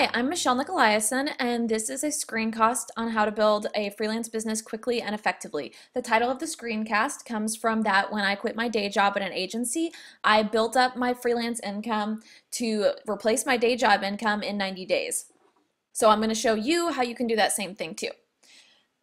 Hi, I'm Michelle Nicolaisen, and this is a screencast on how to build a freelance business quickly and effectively. The title of the screencast comes from that when I quit my day job at an agency, I built up my freelance income to replace my day job income in 90 days. So I'm going to show you how you can do that same thing too.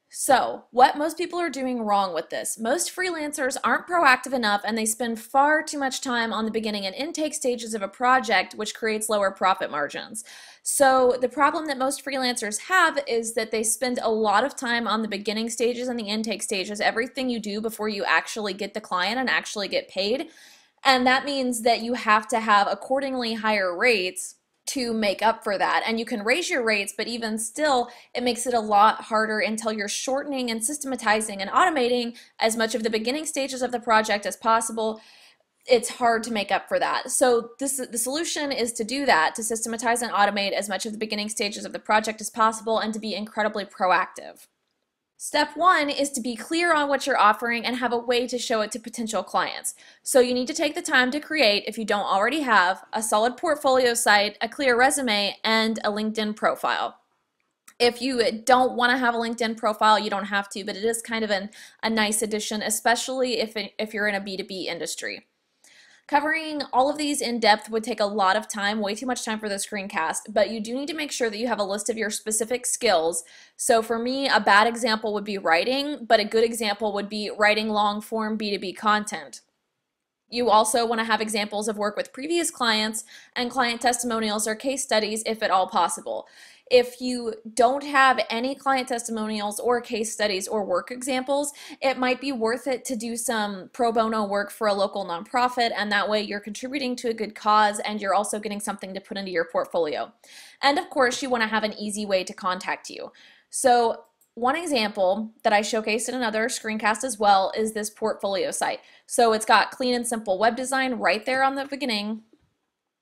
So, what most people are doing wrong with this. Most freelancers aren't proactive enough and they spend far too much time on the beginning and intake stages of a project, which creates lower profit margins. So, the problem that most freelancers have is that they spend a lot of time on the beginning stages and the intake stages, everything you do before you actually get the client and actually get paid. And that means that you have to have accordingly higher rates to make up for that. And you can raise your rates, but even still, it makes it a lot harder until you're shortening and systematizing and automating as much of the beginning stages of the project as possible. It's hard to make up for that. So the solution is to do that, to systematize and automate as much of the beginning stages of the project as possible and to be incredibly proactive. Step one is to be clear on what you're offering and have a way to show it to potential clients. So you need to take the time to create, if you don't already have, a solid portfolio site, a clear resume, and a LinkedIn profile. If you don't want to have a LinkedIn profile, you don't have to, but it is kind of a nice addition, especially if you're in a B2B industry. Covering all of these in depth would take a lot of time, way too much time for the screencast, but you do need to make sure that you have a list of your specific skills. So for me, a bad example would be writing, but a good example would be writing long-form B2B content. You also want to have examples of work with previous clients and client testimonials or case studies if at all possible. If you don't have any client testimonials or case studies or work examples, it might be worth it to do some pro bono work for a local nonprofit, and that way you're contributing to a good cause and you're also getting something to put into your portfolio. And of course, you want to have an easy way to contact you. So one example that I showcased in another screencast as well is this portfolio site. So it's got clean and simple web design right there on the beginning.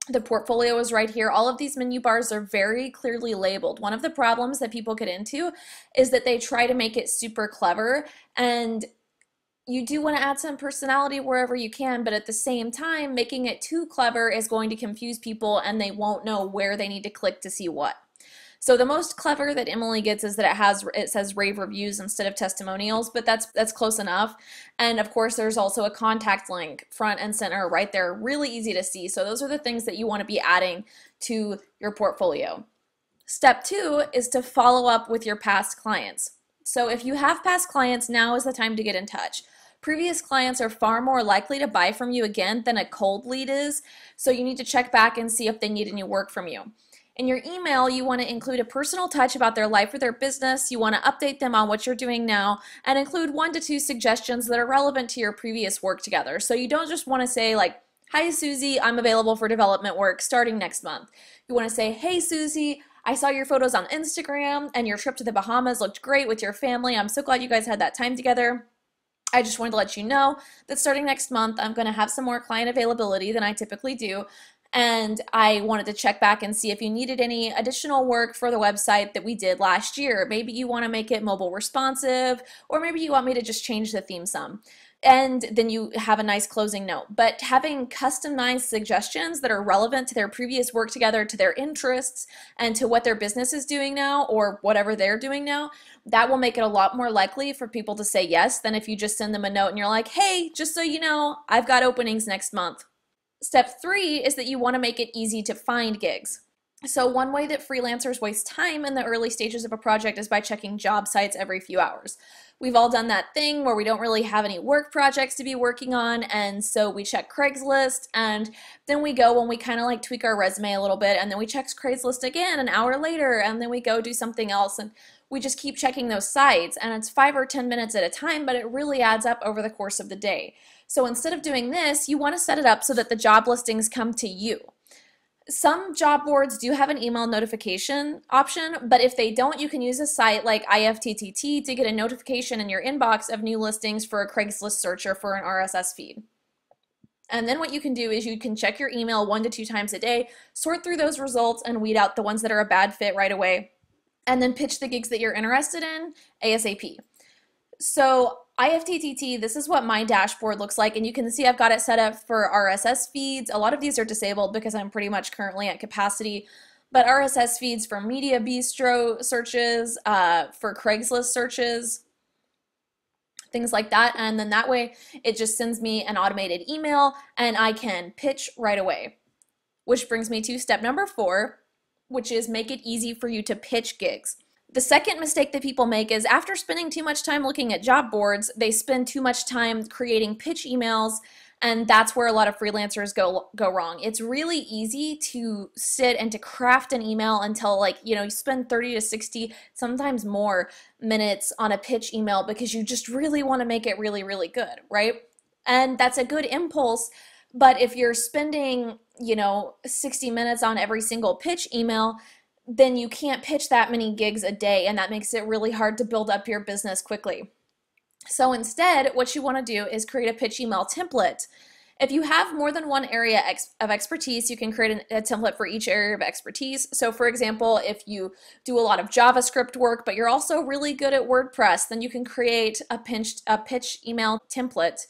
The portfolio is right here. All of these menu bars are very clearly labeled. One of the problems that people get into is that they try to make it super clever, and you do want to add some personality wherever you can, but at the same time, making it too clever is going to confuse people and they won't know where they need to click to see what. So the most clever that Emily gets is that it says rave reviews instead of testimonials, but that's close enough. And of course, there's also a contact link front and center right there, really easy to see. So those are the things that you want to be adding to your portfolio. Step two is to follow up with your past clients. So if you have past clients, now is the time to get in touch. Previous clients are far more likely to buy from you again than a cold lead is, so you need to check back and see if they need any work from you. In your email, you want to include a personal touch about their life or their business. You want to update them on what you're doing now and include 1 to 2 suggestions that are relevant to your previous work together. So you don't just want to say like, "Hi Susie, I'm available for development work starting next month." You want to say, "Hey Susie, I saw your photos on Instagram and your trip to the Bahamas looked great with your family. I'm so glad you guys had that time together. I just wanted to let you know that starting next month, I'm going to have some more client availability than I typically do. And I wanted to check back and see if you needed any additional work for the website that we did last year. Maybe you want to make it mobile responsive, or maybe you want me to just change the theme some." And then you have a nice closing note. But having customized suggestions that are relevant to their previous work together, to their interests, and to what their business is doing now, or whatever they're doing now, that will make it a lot more likely for people to say yes than if you just send them a note and you're like, "Hey, just so you know, I've got openings next month." Step three is that you want to make it easy to find gigs. So one way that freelancers waste time in the early stages of a project is by checking job sites every few hours. We've all done that thing where we don't really have any work projects to be working on, and so we check Craigslist, and then we go and we kind of like tweak our resume a little bit, and then we check Craigslist again an hour later, and then we go do something else, and we just keep checking those sites, and it's 5 or 10 minutes at a time, but it really adds up over the course of the day. So instead of doing this, you want to set it up so that the job listings come to you. Some job boards do have an email notification option, but if they don't, you can use a site like IFTTT to get a notification in your inbox of new listings for a Craigslist search or for an RSS feed. And then what you can do is you can check your email 1 to 2 times a day, sort through those results and weed out the ones that are a bad fit right away, and then pitch the gigs that you're interested in ASAP. So IFTTT, this is what my dashboard looks like, and you can see I've got it set up for RSS feeds. A lot of these are disabled because I'm pretty much currently at capacity, but RSS feeds for Media Bistro searches, for Craigslist searches, things like that. And then that way it just sends me an automated email and I can pitch right away. Which brings me to step number 4, which is make it easy for you to pitch gigs. The second mistake that people make is after spending too much time looking at job boards, they spend too much time creating pitch emails, and that's where a lot of freelancers go wrong. It's really easy to sit and to craft an email until, like, you spend 30 to 60, sometimes more minutes on a pitch email because you just really want to make it really, really good, right? And that's a good impulse, but if you're spending 60 minutes on every single pitch email, then you can't pitch that many gigs a day, and that makes it really hard to build up your business quickly. So instead, what you want to do is create a pitch email template. If you have more than one area of expertise, you can create a template for each area of expertise. So for example, if you do a lot of JavaScript work, but you're also really good at WordPress, then you can create a pitch email template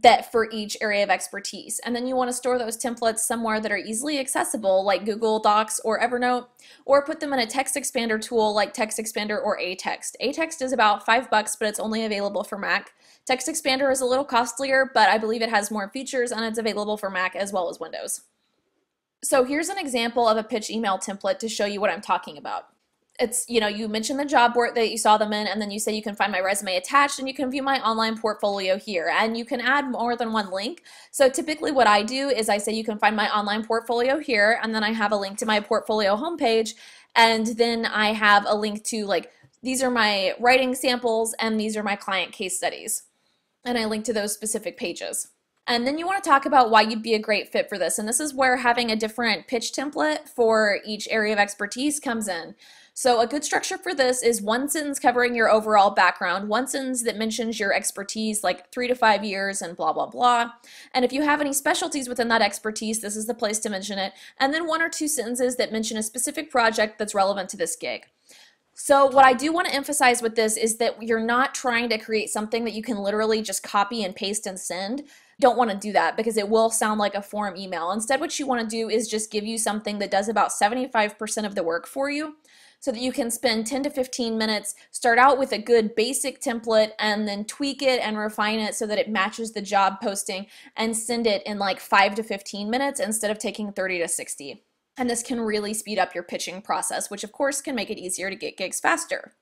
that for each area of expertise. And then you want to store those templates somewhere that are easily accessible, like Google Docs or Evernote, or put them in a text expander tool like Text Expander or Atext. Atext is about $5, but it's only available for Mac. Text Expander is a little costlier, but I believe it has more features and it's available for Mac as well as Windows. So here's an example of a pitch email template to show you what I'm talking about. It's, you mention the job board that you saw them in, and then you say you can find my resume attached and you can view my online portfolio here, and you can add more than one link. So typically what I do is I say you can find my online portfolio here, and then I have a link to my portfolio homepage, and then I have a link to, like, these are my writing samples and these are my client case studies, and I link to those specific pages. And then you want to talk about why you'd be a great fit for this, and this is where having a different pitch template for each area of expertise comes in. So a good structure for this is one sentence covering your overall background, one sentence that mentions your expertise, like 3 to 5 years and blah, blah, blah. And if you have any specialties within that expertise, this is the place to mention it. And then 1 or 2 sentences that mention a specific project that's relevant to this gig. So what I do want to emphasize with this is that you're not trying to create something that you can literally just copy and paste and send. Don't want to do that because it will sound like a form email. Instead, what you want to do is just give you something that does about 75% of the work for you, so that you can spend 10 to 15 minutes, start out with a good basic template, and then tweak it and refine it so that it matches the job posting, and send it in like 5 to 15 minutes instead of taking 30 to 60. And this can really speed up your pitching process, which of course can make it easier to get gigs faster.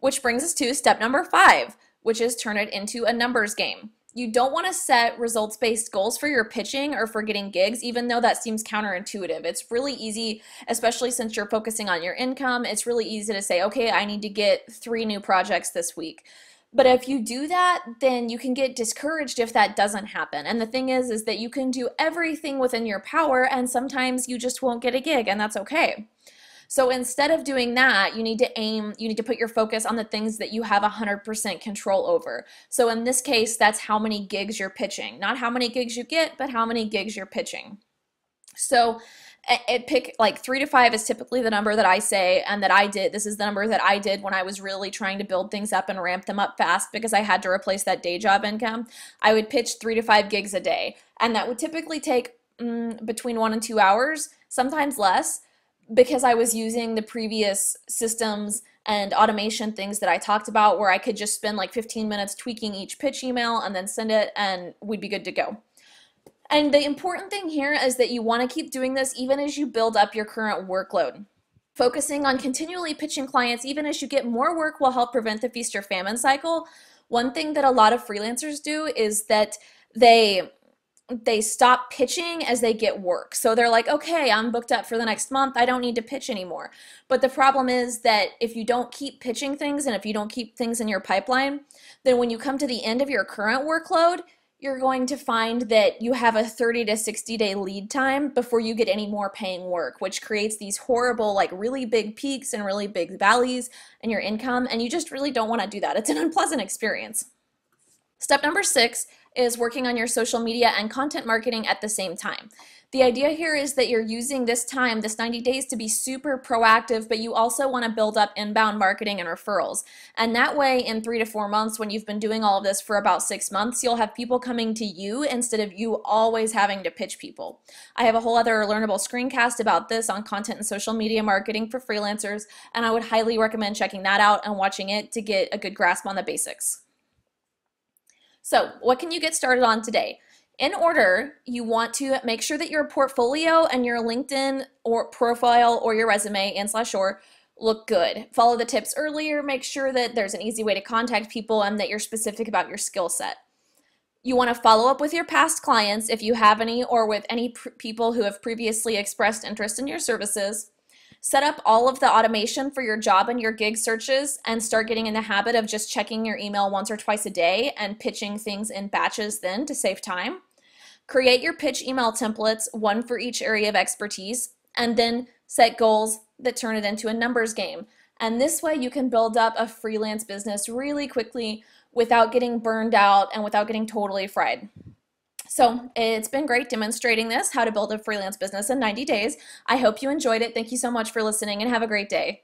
Which brings us to step number 5, which is turn it into a numbers game. You don't want to set results-based goals for your pitching or for getting gigs, even though that seems counterintuitive. It's really easy, especially since you're focusing on your income. It's really easy to say, okay, I need to get 3 new projects this week. But if you do that, then you can get discouraged if that doesn't happen. And the thing is that you can do everything within your power, and sometimes you just won't get a gig, and that's okay. So instead of doing that, you need to put your focus on the things that you have 100% control over. So in this case, that's how many gigs you're pitching. Not how many gigs you get, but how many gigs you're pitching. So pick like 3 to 5 is typically the number that I say and that I did. This is the number that I did when I was really trying to build things up and ramp them up fast because I had to replace that day job income. I would pitch 3 to 5 gigs a day, and that would typically take between 1 and 2 hours, sometimes less, because I was using the previous systems and automation things that I talked about, where I could just spend like 15 minutes tweaking each pitch email and then send it, and we'd be good to go. And the important thing here is that you want to keep doing this even as you build up your current workload. Focusing on continually pitching clients even as you get more work will help prevent the feast or famine cycle. One thing that a lot of freelancers do is that they stop pitching as they get work. So they're like, okay, I'm booked up for the next month. I don't need to pitch anymore. But the problem is that if you don't keep pitching things and if you don't keep things in your pipeline, then when you come to the end of your current workload, you're going to find that you have a 30 to 60 day lead time before you get any more paying work, which creates these horrible, like really big peaks and really big valleys in your income. And you just really don't want to do that. It's an unpleasant experience. Step number 6 is working on your social media and content marketing at the same time. The idea here is that you're using this time, this 90 days, to be super proactive, but you also want to build up inbound marketing and referrals. And that way, in 3 to 4 months, when you've been doing all of this for about 6 months, you'll have people coming to you instead of you always having to pitch people. I have a whole other learnable screencast about this on content and social media marketing for freelancers, and I would highly recommend checking that out and watching it to get a good grasp on the basics. So, what can you get started on today? In order, you want to make sure that your portfolio and your LinkedIn or profile or your resume and/or look good. Follow the tips earlier, make sure that there's an easy way to contact people and that you're specific about your skill set. You want to follow up with your past clients if you have any, or with any people who have previously expressed interest in your services. Set up all of the automation for your job and your gig searches and start getting in the habit of just checking your email once or twice a day and pitching things in batches then to save time. Create your pitch email templates, one for each area of expertise, and then set goals that turn it into a numbers game. And this way you can build up a freelance business really quickly without getting burned out and without getting totally fried. So it's been great demonstrating this, how to build a freelance business in 90 days. I hope you enjoyed it. Thank you so much for listening and have a great day.